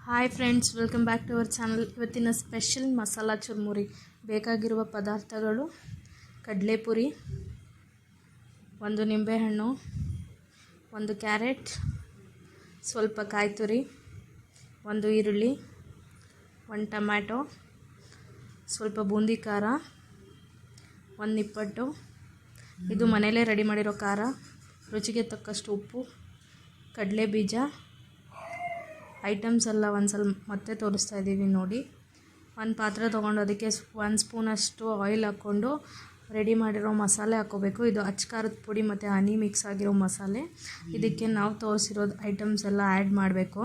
Hi friends, welcome back to our channel. ಇವತ್ತಿನ special masala churmuri. ಬೇಕಾಗಿರುವ ಪದಾರ್ಥಗಳು: ಕಡಲೆಪುರಿ, ಒಂದು ನಿಂಬೆಹಣ್ಣು, ಒಂದು ಕ್ಯಾರೆಟ್, ಸ್ವಲ್ಪ ಕಾಯಿ ತುರಿ, ಒಂದು ಈರುಳ್ಳಿ, ಒಂದು ಟೊಮ್ಯಾಟೊ, ಸ್ವಲ್ಪ ಬೂಂದಿ ಖಾರ, ಒಂದು ನಿಪ್ಪಟ್ಟು. ಇದು ಮನೆಯಲ್ಲೇ ರೆಡಿ ಮಾಡಿರೋ ಖಾರ, ರುಚಿಗೆ ತಕ್ಕಷ್ಟು ಉಪ್ಪು, ಕಡಲೆ ಬೀಜ. ಐಟಮ್ಸ್ ಎಲ್ಲ ಒಂದು ಮತ್ತೆ ತೋರಿಸ್ತಾ ಇದ್ದೀವಿ ನೋಡಿ. ಒಂದು ಪಾತ್ರೆ ತೊಗೊಂಡು ಅದಕ್ಕೆ 1 ಸ್ಪೂನಷ್ಟು ಆಯಿಲ್ ಹಾಕ್ಕೊಂಡು ರೆಡಿ ಮಾಡಿರೋ ಮಸಾಲೆ ಹಾಕ್ಕೋಬೇಕು. ಇದು ಅಚ್ಚ ಖಾರದ ಪುಡಿ ಮತ್ತು ಹನಿ ಮಿಕ್ಸ್ ಆಗಿರೋ ಮಸಾಲೆ. ಇದಕ್ಕೆ ನಾವು ತೋರಿಸಿರೋದು ಐಟಮ್ಸ್ ಎಲ್ಲ ಆ್ಯಡ್ ಮಾಡಬೇಕು.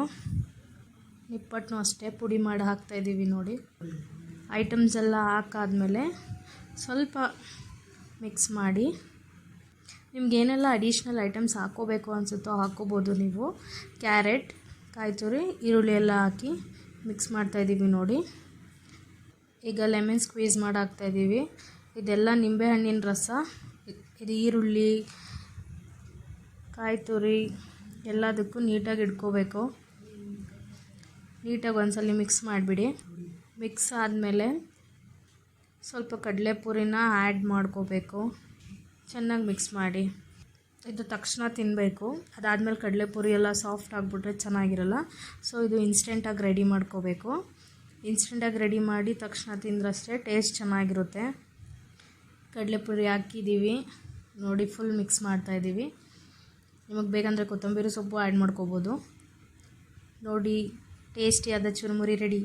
ನಿಪ್ಪಟ್ಟನ್ನು ಅಷ್ಟೇ ಪುಡಿ ಮಾಡಿ ಹಾಕ್ತಾಯಿದ್ದೀವಿ ನೋಡಿ. ಐಟಮ್ಸ್ ಎಲ್ಲ ಹಾಕಾದ್ಮೇಲೆ ಸ್ವಲ್ಪ ಮಿಕ್ಸ್ ಮಾಡಿ. ನಿಮಗೇನೆಲ್ಲ ಅಡಿಷ್ನಲ್ ಐಟಮ್ಸ್ ಹಾಕ್ಕೋಬೇಕು ಅನಿಸುತ್ತೋ ಹಾಕ್ಕೋಬೋದು ನೀವು. ಕ್ಯಾರೆಟ್, ಕಾಯಿ ತುರಿ, ಈರುಳ್ಳಿ ಎಲ್ಲ ಹಾಕಿ ಮಿಕ್ಸ್ ಮಾಡ್ತಾಯಿದ್ದೀವಿ ನೋಡಿ. ಈಗ ಲೆಮನ್ ಸ್ಕ್ವೀಸ್ ಮಾಡಿ ಹಾಕ್ತಾಯಿದ್ದೀವಿ. ಇದೆಲ್ಲ ನಿಂಬೆಹಣ್ಣಿನ ರಸ. ಇದು ಈರುಳ್ಳಿ, ಕಾಯಿ ತುರಿ ಎಲ್ಲದಕ್ಕೂ ನೀಟಾಗಿ ಇಟ್ಕೋಬೇಕು. ನೀಟಾಗಿ ಒಂದ್ಸಲ ಮಿಕ್ಸ್ ಮಾಡಿಬಿಡಿ. ಮಿಕ್ಸ್ ಆದಮೇಲೆ ಸ್ವಲ್ಪ ಕಡಲೆಪುರಿನ ಆ್ಯಡ್ ಮಾಡ್ಕೋಬೇಕು. ಚೆನ್ನಾಗಿ ಮಿಕ್ಸ್ ಮಾಡಿ. ಇದು ತಕ್ಷಣ ತಿನ್ನಬೇಕು. ಅದಾದಮೇಲೆ ಕಡಲೆಪುರಿ ಎಲ್ಲ ಸಾಫ್ಟ್ ಆಗಿಬಿಟ್ರೆ ಚೆನ್ನಾಗಿರಲ್ಲ. ಸೊ ಇದು ಇನ್ಸ್ಟೆಂಟಾಗಿ ರೆಡಿ ಮಾಡ್ಕೋಬೇಕು. ಇನ್ಸ್ಟೆಂಟಾಗಿ ರೆಡಿ ಮಾಡಿ ತಕ್ಷಣ ತಿಂದ್ರಷ್ಟೇ ಟೇಸ್ಟ್ ಚೆನ್ನಾಗಿರುತ್ತೆ. ಕಡಲೆಪುರಿ ಹಾಕಿದ್ದೀವಿ ನೋಡಿ. ಫುಲ್ ಮಿಕ್ಸ್ ಮಾಡ್ತಾಯಿದ್ದೀವಿ. ನಿಮಗೆ ಬೇಕಂದರೆ ಕೊತ್ತಂಬರಿ ಸೊಪ್ಪು ಆ್ಯಡ್ ಮಾಡ್ಕೋಬೋದು ನೋಡಿ. ಟೇಸ್ಟಿಯಾದ ಚುರುಮುರಿ ರೆಡಿ.